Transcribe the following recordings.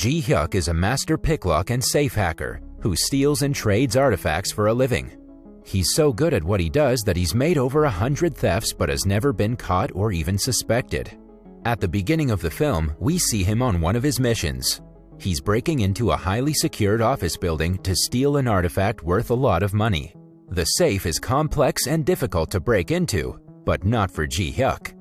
Ji Hyuk is a master picklock and safe hacker who steals and trades artifacts for a living. He's so good at what he does that he's made over 100 thefts but has never been caught or even suspected. At the beginning of the film, we see him on one of his missions. He's breaking into a highly secured office building to steal an artifact worth a lot of money. The safe is complex and difficult to break into, but not for Ji Hyuk.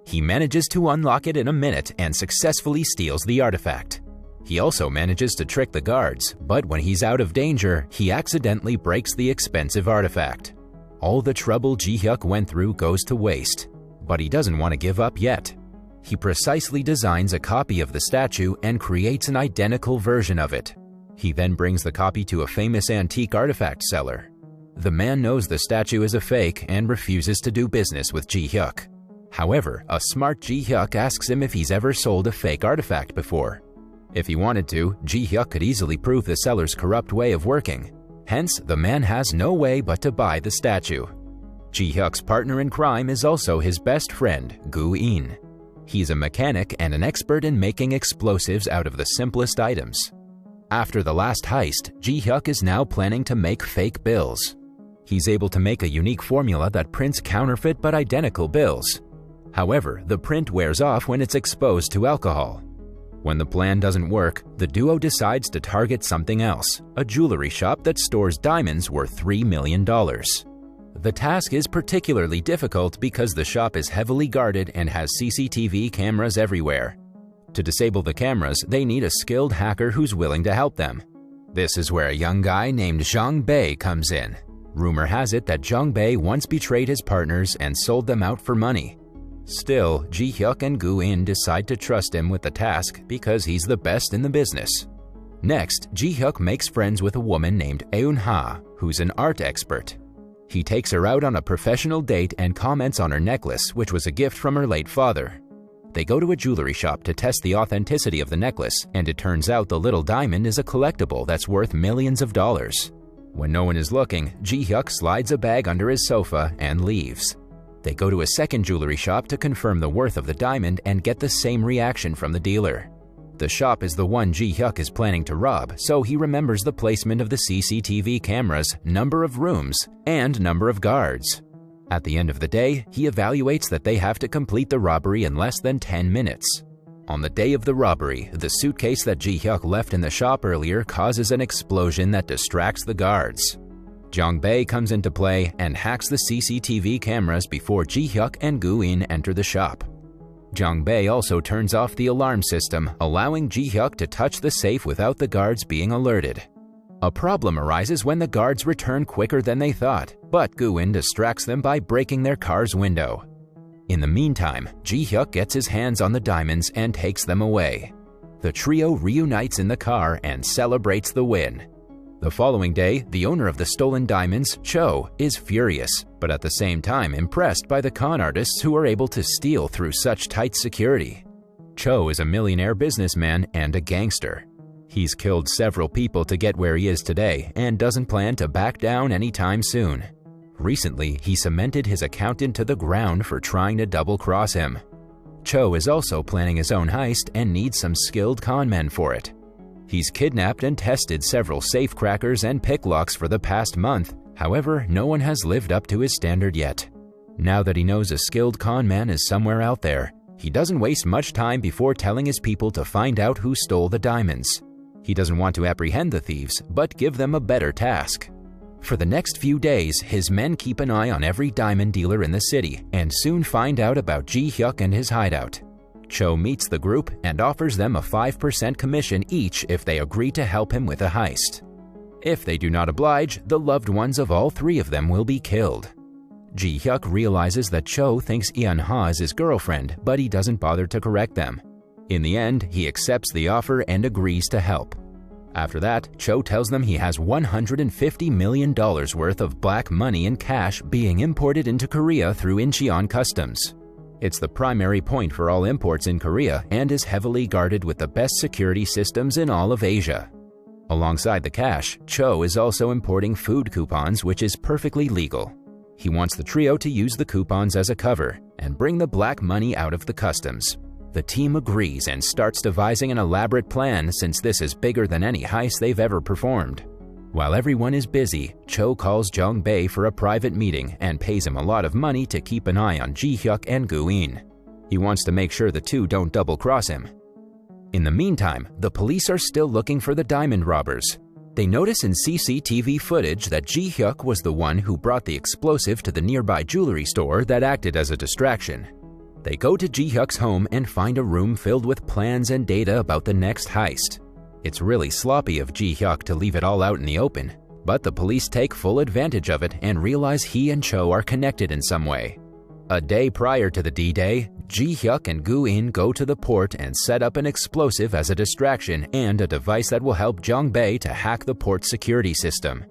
He manages to unlock it in a minute and successfully steals the artifact. He also manages to trick the guards, but when he's out of danger, he accidentally breaks the expensive artifact. All the trouble Ji Hyuk went through goes to waste, but he doesn't want to give up yet. He precisely designs a copy of the statue and creates an identical version of it. He then brings the copy to a famous antique artifact seller. The man knows the statue is a fake and refuses to do business with Ji Hyuk. However, a smart Ji Hyuk asks him if he's ever sold a fake artifact before. If he wanted to, Ji Hyuk could easily prove the seller's corrupt way of working. Hence, the man has no way but to buy the statue. Ji Hyuk's partner in crime is also his best friend, Gu In. He's a mechanic and an expert in making explosives out of the simplest items. After the last heist, Ji Hyuk is now planning to make fake bills. He's able to make a unique formula that prints counterfeit but identical bills. However, the print wears off when it's exposed to alcohol. When the plan doesn't work, the duo decides to target something else, a jewelry shop that stores diamonds worth $3 million. The task is particularly difficult because the shop is heavily guarded and has CCTV cameras everywhere. To disable the cameras, they need a skilled hacker who's willing to help them. This is where a young guy named Zhang Bei comes in. Rumor has it that Zhang Bei once betrayed his partners and sold them out for money. Still, Ji Hyuk and Gu In decide to trust him with the task because he's the best in the business. Next, Ji Hyuk makes friends with a woman named Eun Ha, who's an art expert. He takes her out on a professional date and comments on her necklace, which was a gift from her late father. They go to a jewelry shop to test the authenticity of the necklace, and it turns out the little diamond is a collectible that's worth millions of dollars. When no one is looking, Ji Hyuk slides a bag under his sofa and leaves. They go to a second jewelry shop to confirm the worth of the diamond and get the same reaction from the dealer. The shop is the one Ji Hyuk is planning to rob, so he remembers the placement of the CCTV cameras, number of rooms, and number of guards. At the end of the day, he evaluates that they have to complete the robbery in less than 10 minutes. On the day of the robbery, the suitcase that Ji Hyuk left in the shop earlier causes an explosion that distracts the guards. Zhang Bei comes into play and hacks the CCTV cameras before Ji Hyuk and Gu In enter the shop. Zhang Bei also turns off the alarm system, allowing Ji Hyuk to touch the safe without the guards being alerted. A problem arises when the guards return quicker than they thought, but Gu In distracts them by breaking their car's window. In the meantime, Ji Hyuk gets his hands on the diamonds and takes them away. The trio reunites in the car and celebrates the win. The following day, the owner of the stolen diamonds, Cho, is furious, but at the same time impressed by the con artists who are able to steal through such tight security. Cho is a millionaire businessman and a gangster. He's killed several people to get where he is today and doesn't plan to back down anytime soon. Recently, he cemented his accountant to the ground for trying to double-cross him. Cho is also planning his own heist and needs some skilled con men for it. He's kidnapped and tested several safecrackers and picklocks for the past month. However, no one has lived up to his standard yet. Now that he knows a skilled con man is somewhere out there, he doesn't waste much time before telling his people to find out who stole the diamonds. He doesn't want to apprehend the thieves, but give them a better task. For the next few days, his men keep an eye on every diamond dealer in the city and soon find out about Ji Hyuk and his hideout. Cho meets the group and offers them a 5% commission each if they agree to help him with a heist. If they do not oblige, the loved ones of all three of them will be killed. Ji Hyuk realizes that Cho thinks Eun Ha is his girlfriend, but he doesn't bother to correct them. In the end, he accepts the offer and agrees to help. After that, Cho tells them he has $150 million worth of black money in cash being imported into Korea through Incheon Customs. It's the primary point for all imports in Korea and is heavily guarded with the best security systems in all of Asia. Alongside the cash, Cho is also importing food coupons, which is perfectly legal. He wants the trio to use the coupons as a cover and bring the black money out of the customs. The team agrees and starts devising an elaborate plan since this is bigger than any heist they've ever performed. While everyone is busy, Cho calls Jong Bae for a private meeting and pays him a lot of money to keep an eye on Ji-hyuk and Gu-in. He wants to make sure the two don't double-cross him. In the meantime, the police are still looking for the diamond robbers. They notice in CCTV footage that Ji-hyuk was the one who brought the explosive to the nearby jewelry store that acted as a distraction. They go to Ji-hyuk's home and find a room filled with plans and data about the next heist. It's really sloppy of Ji-hyuk to leave it all out in the open, but the police take full advantage of it and realize he and Cho are connected in some way. A day prior to the D-Day, Ji-hyuk and Gu-in go to the port and set up an explosive as a distraction and a device that will help Jong Bae to hack the port's security system.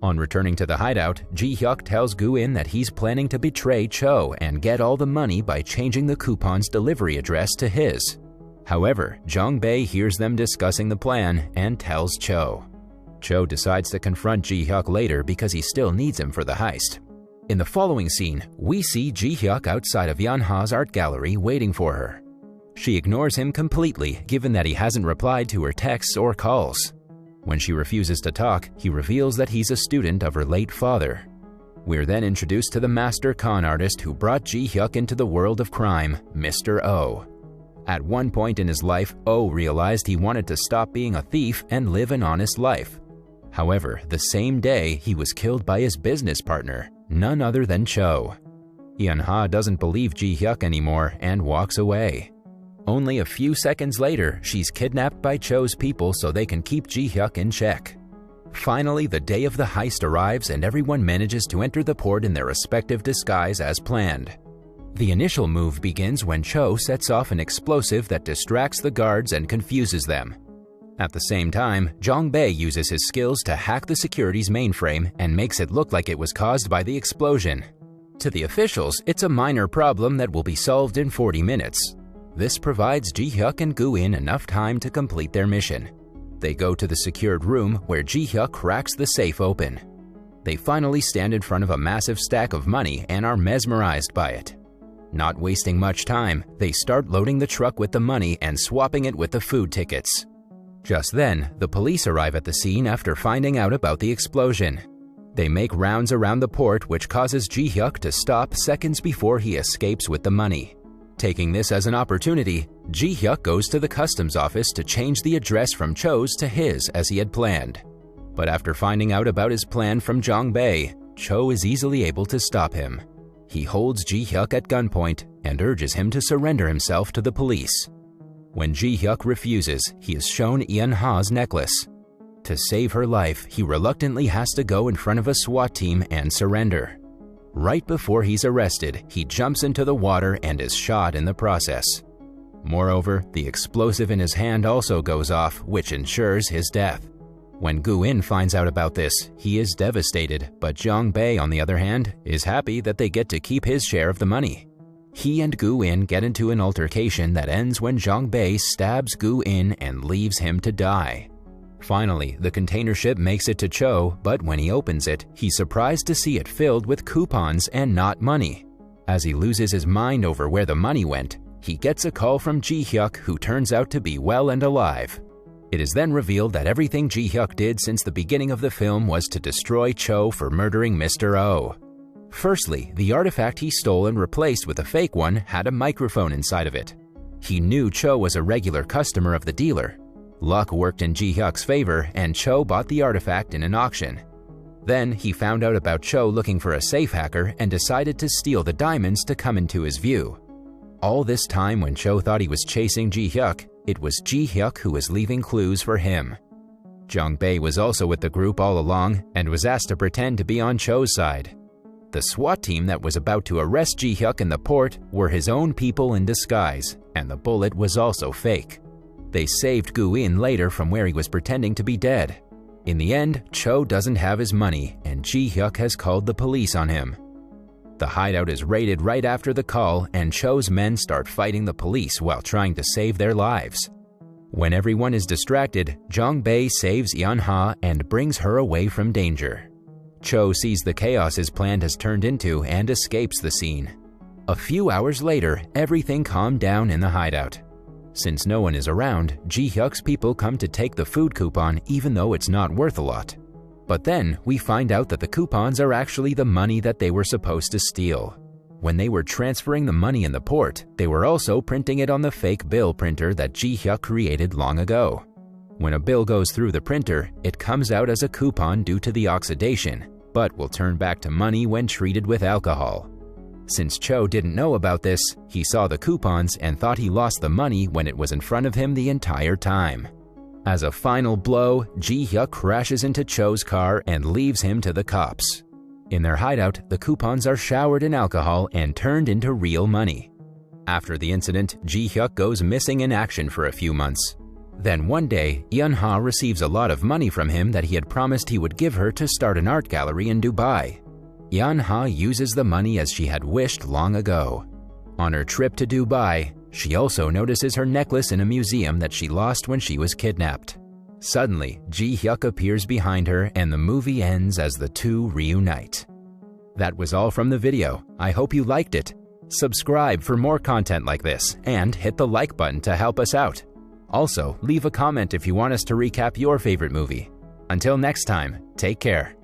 On returning to the hideout, Ji-hyuk tells Gu-in that he's planning to betray Cho and get all the money by changing the coupon's delivery address to his. However, Jong Bae hears them discussing the plan and tells Cho. Cho decides to confront Ji-hyuk later because he still needs him for the heist. In the following scene, we see Ji-hyuk outside of Yeonha's art gallery waiting for her. She ignores him completely given that he hasn't replied to her texts or calls. When she refuses to talk, he reveals that he's a student of her late father. We're then introduced to the master con artist who brought Ji-hyuk into the world of crime, Mr. Oh. At one point in his life, Oh realized he wanted to stop being a thief and live an honest life. However, the same day, he was killed by his business partner, none other than Cho. Yeonha doesn't believe Ji-hyuk anymore and walks away. Only a few seconds later, she's kidnapped by Cho's people so they can keep Ji-hyuk in check. Finally, the day of the heist arrives and everyone manages to enter the port in their respective disguise as planned. The initial move begins when Cho sets off an explosive that distracts the guards and confuses them. At the same time, Jong Bae uses his skills to hack the security's mainframe and makes it look like it was caused by the explosion. To the officials, it's a minor problem that will be solved in 40 minutes. This provides Ji-hyuk and Gu-in enough time to complete their mission. They go to the secured room where Ji-hyuk cracks the safe open. They finally stand in front of a massive stack of money and are mesmerized by it. Not wasting much time, they start loading the truck with the money and swapping it with the food tickets. Just then, the police arrive at the scene after finding out about the explosion. They make rounds around the port, which causes Ji-hyuk to stop seconds before he escapes with the money. Taking this as an opportunity, Ji-hyuk goes to the customs office to change the address from Cho's to his as he had planned. But after finding out about his plan from Jong Bae, Cho is easily able to stop him. He holds Ji-hyuk at gunpoint and urges him to surrender himself to the police. When Ji-hyuk refuses, he is shown Yeonha's necklace. To save her life, he reluctantly has to go in front of a SWAT team and surrender. Right before he's arrested, he jumps into the water and is shot in the process. Moreover, the explosive in his hand also goes off, which ensures his death. When Gu-in finds out about this, he is devastated, but Jong Bae, on the other hand, is happy that they get to keep his share of the money. He and Gu-in get into an altercation that ends when Jong Bae stabs Gu-in and leaves him to die. Finally, the container ship makes it to Cho, but when he opens it, he's surprised to see it filled with coupons and not money. As he loses his mind over where the money went, he gets a call from Ji-hyuk, who turns out to be well and alive. It is then revealed that everything Ji-hyuk did since the beginning of the film was to destroy Cho for murdering Mr. Oh. Firstly, the artifact he stole and replaced with a fake one had a microphone inside of it. He knew Cho was a regular customer of the dealer. Luck worked in Ji-hyuk's favor and Cho bought the artifact in an auction. Then he found out about Cho looking for a safe hacker and decided to steal the diamonds to come into his view. All this time when Cho thought he was chasing Ji-hyuk, it was Ji-hyuk who was leaving clues for him. Jong Bae was also with the group all along and was asked to pretend to be on Cho's side. The SWAT team that was about to arrest Ji-hyuk in the port were his own people in disguise, and the bullet was also fake. They saved Gu-in later from where he was pretending to be dead. In the end, Cho doesn't have his money, and Ji-hyuk has called the police on him. The hideout is raided right after the call, and Cho's men start fighting the police while trying to save their lives. When everyone is distracted, Jong Bae saves Yeonha and brings her away from danger. Cho sees the chaos his plan has turned into and escapes the scene. A few hours later, everything calmed down in the hideout. Since no one is around, Ji-hyuk's people come to take the food coupon even though it's not worth a lot. But then we find out that the coupons are actually the money that they were supposed to steal. When they were transferring the money in the port, they were also printing it on the fake bill printer that Ji-hyuk created long ago. When a bill goes through the printer, it comes out as a coupon due to the oxidation, but will turn back to money when treated with alcohol. Since Cho didn't know about this, he saw the coupons and thought he lost the money when it was in front of him the entire time. As a final blow, Ji-hyuk crashes into Cho's car and leaves him to the cops. In their hideout, the coupons are showered in alcohol and turned into real money. After the incident, Ji-hyuk goes missing in action for a few months. Then one day, Yeon-ha receives a lot of money from him that he had promised he would give her to start an art gallery in Dubai. Yeon-ha uses the money as she had wished long ago. On her trip to Dubai, she also notices her necklace in a museum that she lost when she was kidnapped. Suddenly, Ji-hyuk appears behind her and the movie ends as the two reunite. That was all from the video. I hope you liked it. Subscribe for more content like this and hit the like button to help us out. Also, leave a comment if you want us to recap your favorite movie. Until next time, take care.